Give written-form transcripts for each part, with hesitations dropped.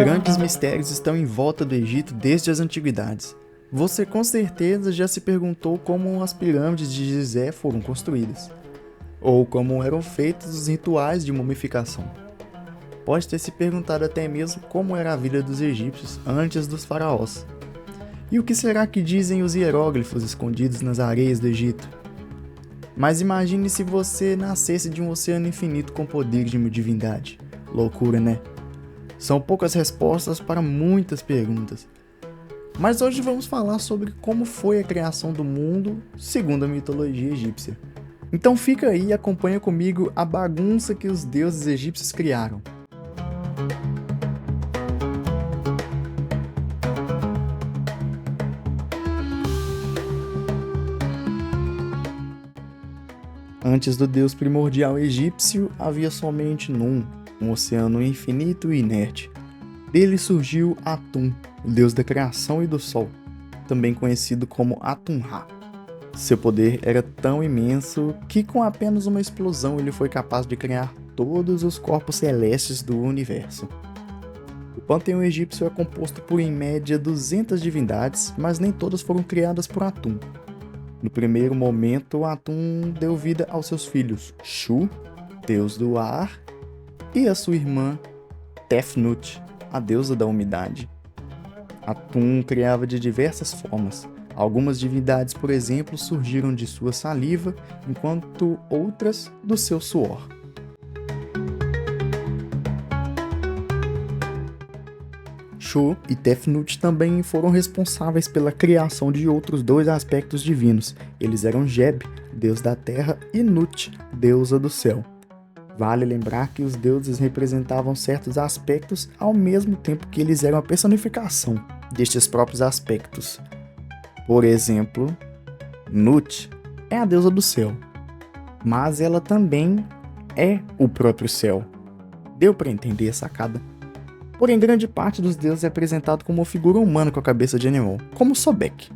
Grandes mistérios estão em volta do Egito desde as antiguidades. Você com certeza já se perguntou como as pirâmides de Gizé foram construídas, ou como eram feitos os rituais de mumificação. Pode ter se perguntado até mesmo como era a vida dos egípcios antes dos faraós. E o que será que dizem os hieróglifos escondidos nas areias do Egito? Mas imagine se você nascesse de um oceano infinito com poderes de uma divindade. Loucura, né? São poucas respostas para muitas perguntas. Mas hoje vamos falar sobre como foi a criação do mundo segundo a mitologia egípcia. Então fica aí e acompanha comigo a bagunça que os deuses egípcios criaram. Antes do deus primordial egípcio, havia somente Num, um oceano infinito e inerte. Dele surgiu Atum, o deus da criação e do sol, também conhecido como Atum-Ra. Seu poder era tão imenso que com apenas uma explosão ele foi capaz de criar todos os corpos celestes do universo. O panteão egípcio é composto por em média 200 divindades, mas nem todas foram criadas por Atum. No primeiro momento, Atum deu vida aos seus filhos, Shu, deus do ar, e a sua irmã, Tefnut, a deusa da umidade. Atum criava de diversas formas. Algumas divindades, por exemplo, surgiram de sua saliva, enquanto outras do seu suor. Shu e Tefnut também foram responsáveis pela criação de outros dois aspectos divinos. Eles eram Geb, deus da terra, e Nut, deusa do céu. Vale lembrar que os deuses representavam certos aspectos ao mesmo tempo que eles eram a personificação destes próprios aspectos. Por exemplo, Nut é a deusa do céu, mas ela também é o próprio céu. Deu para entender a sacada? Porém, grande parte dos deuses é apresentado como uma figura humana com a cabeça de animal, como Sobek.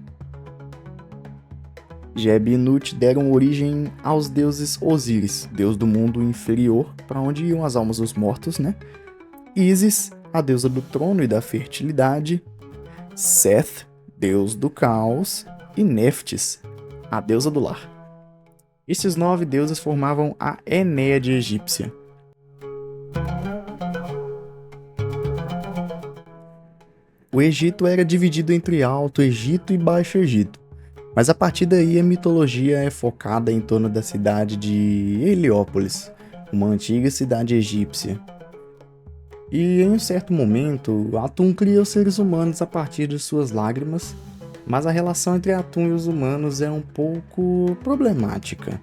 Geb e Nut deram origem aos deuses Osíris, deus do mundo inferior, para onde iam as almas dos mortos, né? Ísis, a deusa do trono e da fertilidade. Seth, deus do caos. E Neftis, a deusa do lar. Estes 9 deuses formavam a Enéade egípcia. O Egito era dividido entre Alto Egito e Baixo Egito. Mas a partir daí a mitologia é focada em torno da cidade de Heliópolis, uma antiga cidade egípcia. E em um certo momento, Atum cria os seres humanos a partir de suas lágrimas, mas a relação entre Atum e os humanos é um pouco problemática.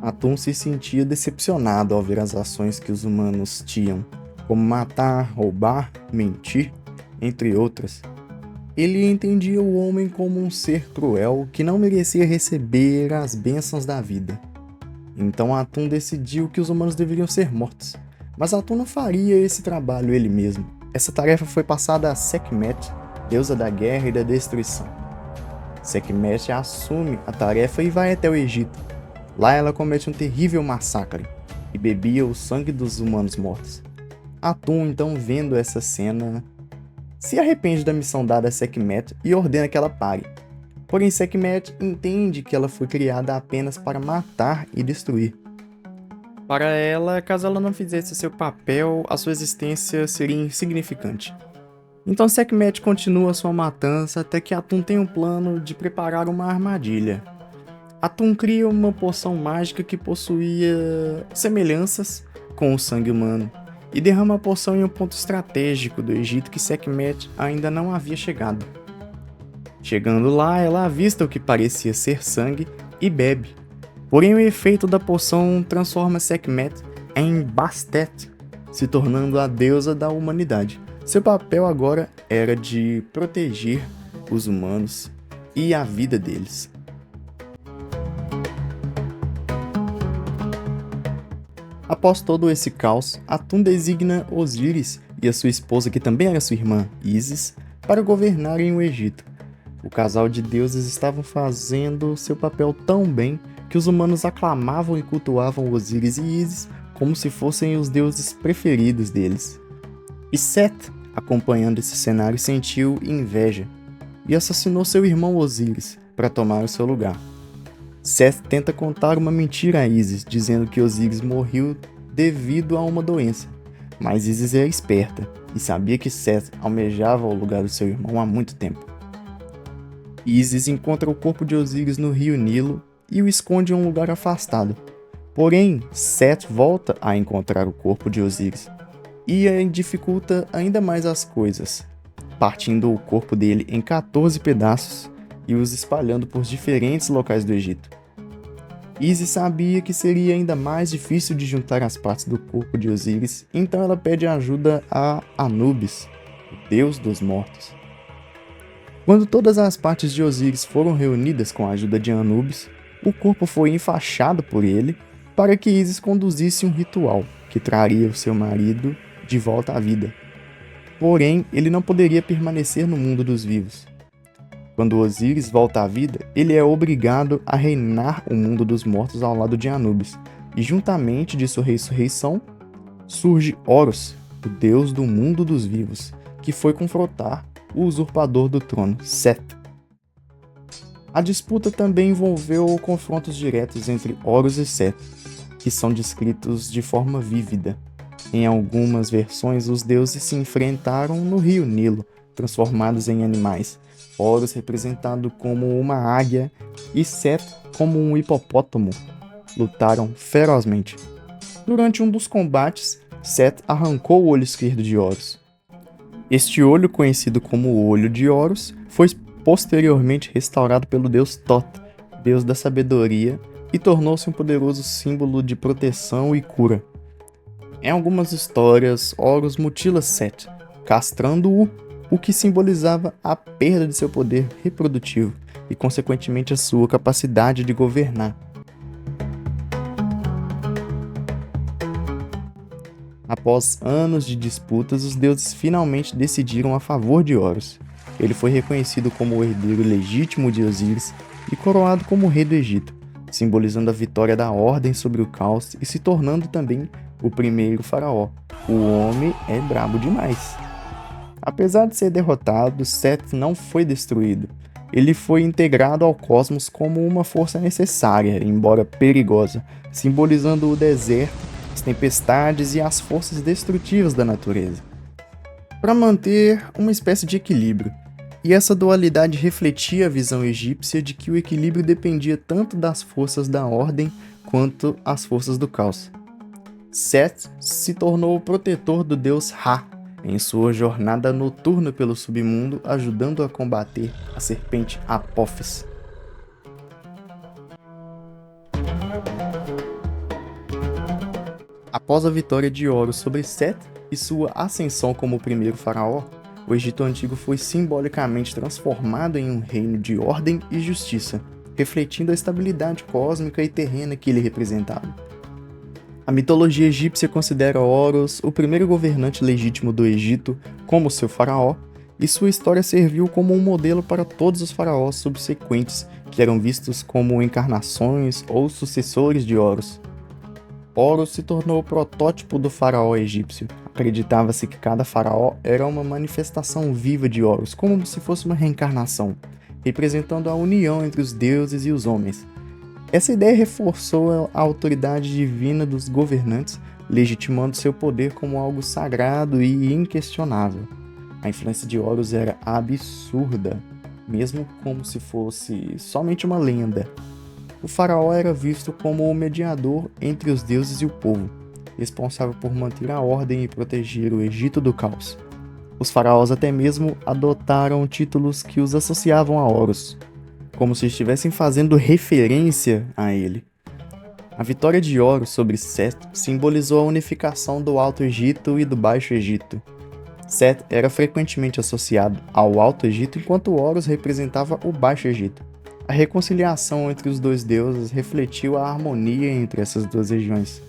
Atum se sentia decepcionado ao ver as ações que os humanos tinham, como matar, roubar, mentir, entre outras. Ele entendia o homem como um ser cruel que não merecia receber as bênçãos da vida. Então Atum decidiu que os humanos deveriam ser mortos. Mas Atum não faria esse trabalho ele mesmo. Essa tarefa foi passada a Sekhmet, deusa da guerra e da destruição. Sekhmet assume a tarefa e vai até o Egito. Lá ela comete um terrível massacre e bebia o sangue dos humanos mortos. Atum, então, vendo essa cena, se arrepende da missão dada a Sekhmet e ordena que ela pare. Porém, Sekhmet entende que ela foi criada apenas para matar e destruir. Para ela, caso ela não fizesse seu papel, a sua existência seria insignificante. Então Sekhmet continua sua matança até que Atum tem um plano de preparar uma armadilha. Atum cria uma poção mágica que possuía semelhanças com o sangue humano e derrama a poção em um ponto estratégico do Egito que Sekhmet ainda não havia chegado. Chegando lá, ela avista o que parecia ser sangue e bebe. Porém, o efeito da poção transforma Sekhmet em Bastet, se tornando a deusa da humanidade. Seu papel agora era de proteger os humanos e a vida deles. Após todo esse caos, Atum designa Osíris e a sua esposa, que também era sua irmã, Ísis, para governarem o Egito. O casal de deuses estavam fazendo seu papel tão bem que os humanos aclamavam e cultuavam Osíris e Ísis como se fossem os deuses preferidos deles. E Seth, acompanhando esse cenário, sentiu inveja e assassinou seu irmão Osíris para tomar o seu lugar. Seth tenta contar uma mentira a Ísis, dizendo que Osíris morreu devido a uma doença, mas Ísis é esperta e sabia que Seth almejava o lugar do seu irmão há muito tempo. Ísis encontra o corpo de Osíris no rio Nilo e o esconde em um lugar afastado. Porém, Seth volta a encontrar o corpo de Osíris e dificulta ainda mais as coisas, partindo o corpo dele em 14 pedaços e os espalhando por diferentes locais do Egito. Ísis sabia que seria ainda mais difícil de juntar as partes do corpo de Osíris, então ela pede ajuda a Anubis, o deus dos mortos. Quando todas as partes de Osíris foram reunidas com a ajuda de Anubis, o corpo foi enfaixado por ele para que Ísis conduzisse um ritual que traria o seu marido de volta à vida. Porém, ele não poderia permanecer no mundo dos vivos. Quando Osíris volta à vida, ele é obrigado a reinar o mundo dos mortos ao lado de Anubis, e juntamente de sua ressurreição, surge Horus, o deus do mundo dos vivos, que foi confrontar o usurpador do trono, Seth. A disputa também envolveu confrontos diretos entre Horus e Seth, que são descritos de forma vívida. Em algumas versões, os deuses se enfrentaram no rio Nilo, transformados em animais, Horus representado como uma águia e Seth como um hipopótamo. Lutaram ferozmente. Durante um dos combates, Seth arrancou o olho esquerdo de Horus. Este olho, conhecido como o Olho de Horus, foi posteriormente restaurado pelo deus Thoth, deus da sabedoria, e tornou-se um poderoso símbolo de proteção e cura. Em algumas histórias, Horus mutila Seth, castrando-o, o que simbolizava a perda de seu poder reprodutivo e, consequentemente, a sua capacidade de governar. Após anos de disputas, os deuses finalmente decidiram a favor de Horus. Ele foi reconhecido como o herdeiro legítimo de Osíris e coroado como rei do Egito, simbolizando a vitória da ordem sobre o caos e se tornando também o primeiro faraó. O homem é brabo demais. Apesar de ser derrotado, Seth não foi destruído. Ele foi integrado ao cosmos como uma força necessária, embora perigosa, simbolizando o deserto, as tempestades e as forças destrutivas da natureza, para manter uma espécie de equilíbrio. E essa dualidade refletia a visão egípcia de que o equilíbrio dependia tanto das forças da ordem quanto as forças do caos. Seth se tornou o protetor do deus Ra em sua jornada noturna pelo submundo, ajudando a combater a serpente Apófis. Após a vitória de Horus sobre Seth e sua ascensão como o primeiro faraó, o Egito Antigo foi simbolicamente transformado em um reino de ordem e justiça, refletindo a estabilidade cósmica e terrena que ele representava. A mitologia egípcia considera Horus o primeiro governante legítimo do Egito como seu faraó, e sua história serviu como um modelo para todos os faraós subsequentes, que eram vistos como encarnações ou sucessores de Horus. Horus se tornou o protótipo do faraó egípcio. Acreditava-se que cada faraó era uma manifestação viva de Horus, como se fosse uma reencarnação, representando a união entre os deuses e os homens. Essa ideia reforçou a autoridade divina dos governantes, legitimando seu poder como algo sagrado e inquestionável. A influência de Horus era absurda, mesmo como se fosse somente uma lenda. O faraó era visto como o mediador entre os deuses e o povo, responsável por manter a ordem e proteger o Egito do caos. Os faraós até mesmo adotaram títulos que os associavam a Horus, como se estivessem fazendo referência a ele. A vitória de Horus sobre Seth simbolizou a unificação do Alto Egito e do Baixo Egito. Seth era frequentemente associado ao Alto Egito, enquanto Horus representava o Baixo Egito. A reconciliação entre os dois deuses refletiu a harmonia entre essas duas regiões,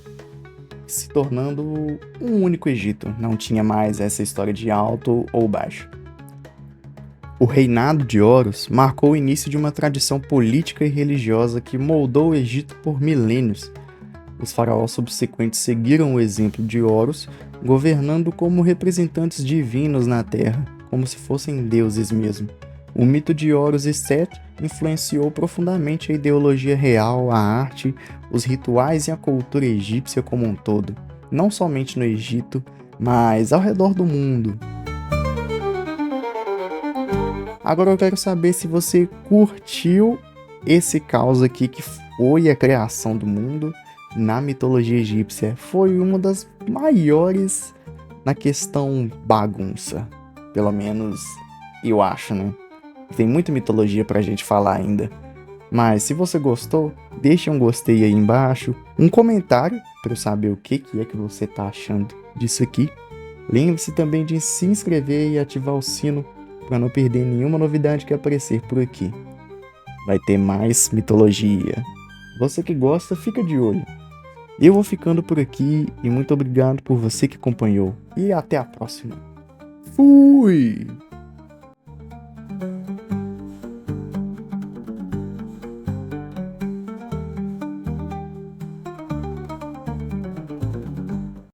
se tornando um único Egito. Não tinha mais essa história de alto ou baixo. O reinado de Horus marcou o início de uma tradição política e religiosa que moldou o Egito por milênios. Os faraós subsequentes seguiram o exemplo de Horus, governando como representantes divinos na Terra, como se fossem deuses mesmo. O mito de Horus e Sete influenciou profundamente a ideologia real, a arte, os rituais e a cultura egípcia como um todo, não somente no Egito, mas ao redor do mundo. Agora eu quero saber se você curtiu esse caos aqui que foi a criação do mundo na mitologia egípcia. Foi uma das maiores na questão bagunça, pelo menos eu acho, né? Tem muita mitologia pra gente falar ainda. Mas se você gostou, deixa um gostei aí embaixo, um comentário para eu saber o que é que você tá achando disso aqui. Lembre-se também de se inscrever e ativar o sino para não perder nenhuma novidade que aparecer por aqui. Vai ter mais mitologia. Você que gosta, fica de olho. Eu vou ficando por aqui e muito obrigado por você que acompanhou. E até a próxima. Fui!